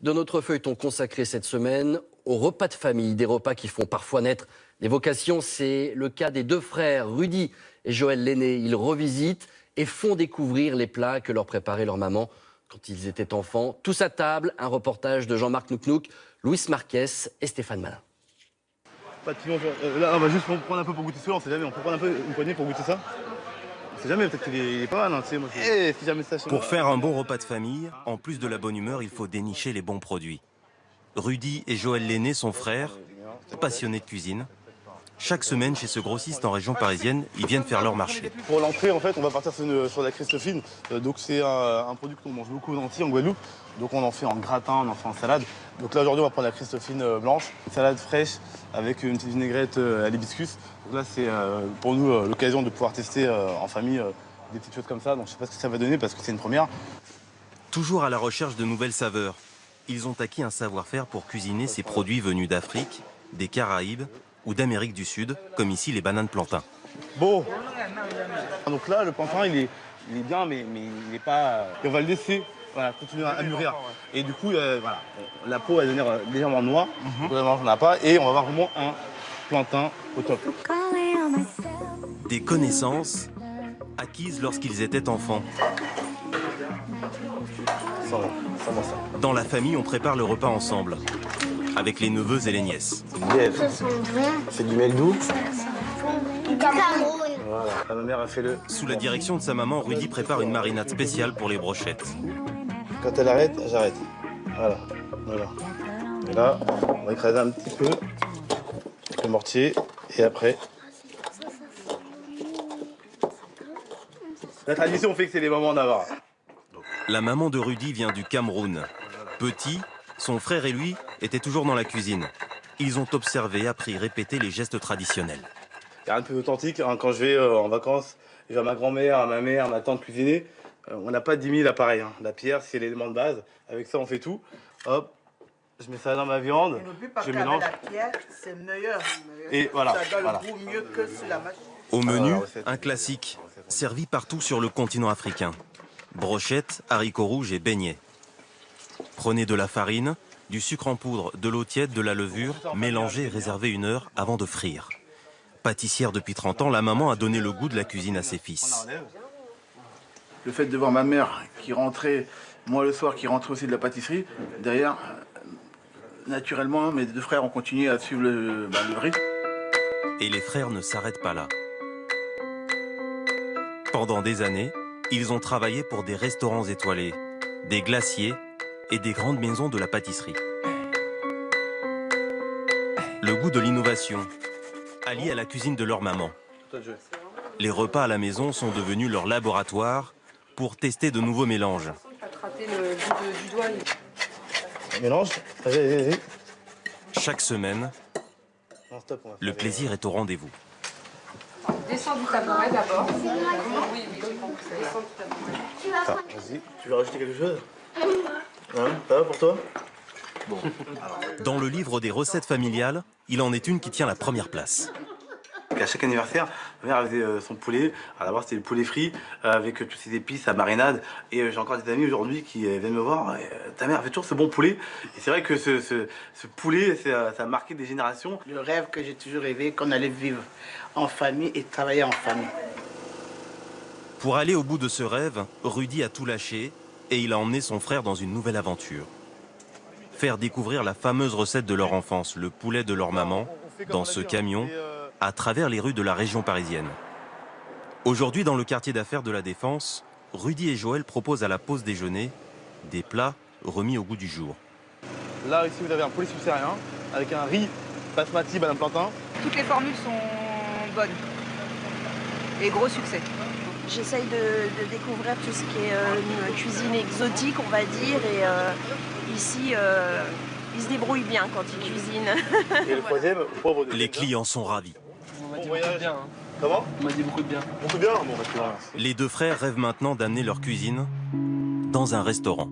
de notre feuilleton consacré cette semaine aux repas de famille, des repas qui font parfois naître des vocations. C'est le cas des deux frères, Rudy et Joël l'aîné. Ils revisitent et font découvrir les plats que leur préparait leur maman quand ils étaient enfants. Tous à table, un reportage de Jean-Marc Nouknouk, Louis Marquez et Stéphane Malin. Pas de piment, là on va juste prendre un peu pour goûter ça, on sait jamais, on peut prendre un peu une poignée pour goûter ça. On sait jamais, peut-être qu'il est pas mal, hein, tu sais, moi, si jamais ça, pour faire un bon repas de famille, en plus de la bonne humeur, il faut dénicher les bons produits. Rudy et Joël l'aîné sont frères, passionnés de cuisine. Chaque semaine, chez ce grossiste en région parisienne, ils viennent faire leur marché. Pour l'entrée, en fait, on va partir sur la Christophine. Donc c'est un produit qu'on mange beaucoup aux Antilles, en Guadeloupe. Donc on en fait en gratin, on en fait en salade. Donc là aujourd'hui, on va prendre la Christophine blanche, une salade fraîche avec une petite vinaigrette à l'hibiscus. Donc là, c'est pour nous l'occasion de pouvoir tester en famille des petites choses comme ça. Donc je sais pas ce que ça va donner parce que c'est une première. Toujours à la recherche de nouvelles saveurs, ils ont acquis un savoir-faire pour cuisiner ces produits venus d'Afrique, des Caraïbes ou d'Amérique du Sud, comme ici les bananes plantains. Bon, donc là, le plantain, il est bien, mais il n'est pas... on va le laisser continuer à mûrir. Et du coup, voilà, la peau va devenir légèrement noire, on n'a pas, et on va avoir vraiment un plantain au top. Des connaissances acquises lorsqu'ils étaient enfants. Dans la famille, on prépare le repas ensemble, avec les neveux et les nièces. C'est du miel doux. Voilà, ma mère a fait le... Sous la direction de sa maman, Rudy prépare une marinade spéciale pour les brochettes. Quand elle arrête, j'arrête. Voilà. Et là, on va écraser un petit peu avec le mortier, et après... La tradition fait que c'est les moments d'avoir. La maman de Rudy vient du Cameroun. Petit, son frère et lui étaient toujours dans la cuisine. Ils ont observé, appris, répété les gestes traditionnels. Il y a rien de plus authentique, hein, quand je vais en vacances, je vais à ma grand-mère, à ma mère, à ma tante cuisiner. On n'a pas 10 000 appareils. Hein. La pierre, c'est l'élément de base. Avec ça, on fait tout. Hop, je mets ça dans ma viande, je mélange. La pierre, c'est meilleur. Et voilà. Ça donne le goût mieux que sur la machine. Au menu, un classique, servi partout sur le continent africain. Brochettes, haricots rouges et beignets. Prenez de la farine, du sucre en poudre, de l'eau tiède, de la levure, mélangez et réservez 1 heure avant de frire. Pâtissière depuis 30 ans, la maman a donné le goût de la cuisine à ses fils. Le fait de voir ma mère qui rentrait, moi le soir qui rentrait aussi de la pâtisserie, derrière, naturellement, mes deux frères ont continué à suivre le rythme. Et les frères ne s'arrêtent pas là. Pendant des années, ils ont travaillé pour des restaurants étoilés, des glaciers et des grandes maisons de la pâtisserie. Le goût de l'innovation, allié à la cuisine de leur maman. Les repas à la maison sont devenus leur laboratoire pour tester de nouveaux mélanges. Mélange, vas-y. Chaque semaine, le plaisir est au rendez-vous. Descends du tabouret d'abord. Oui, descends du tabouret. Vas-y, tu veux rajouter quelque chose? Hein, ça va pour toi? Bon. Dans le livre des recettes familiales, il en est une qui tient la première place. À chaque anniversaire, ma mère faisait son poulet. Alors d'abord c'était le poulet frit avec toutes ces épices, sa marinade. Et j'ai encore des amis aujourd'hui qui viennent me voir. Ta mère fait toujours ce bon poulet. Et c'est vrai que ce poulet, ça a marqué des générations. Le rêve que j'ai toujours rêvé, qu'on allait vivre en famille et travailler en famille. Pour aller au bout de ce rêve, Rudy a tout lâché et il a emmené son frère dans une nouvelle aventure. Faire découvrir la fameuse recette de leur enfance, le poulet de leur maman, dans ce camion, à travers les rues de la région parisienne. Aujourd'hui, dans le quartier d'affaires de la Défense, Rudy et Joël proposent à la pause déjeuner des plats remis au goût du jour. Là, ici, vous avez un poulet subsaharien avec un riz basmati banane plantain. Toutes les formules sont bonnes. Et gros succès. J'essaye de découvrir tout ce qui est une cuisine exotique, on va dire. Et ici, ils se débrouillent bien quand ils cuisinent. Et le troisième, pauvre de... Les clients sont ravis. On m'a dit beaucoup de bien. Hein. Comment? On m'a dit beaucoup de bien. Beaucoup de bien? Bon, bah, Les deux frères rêvent maintenant d'amener leur cuisine dans un restaurant.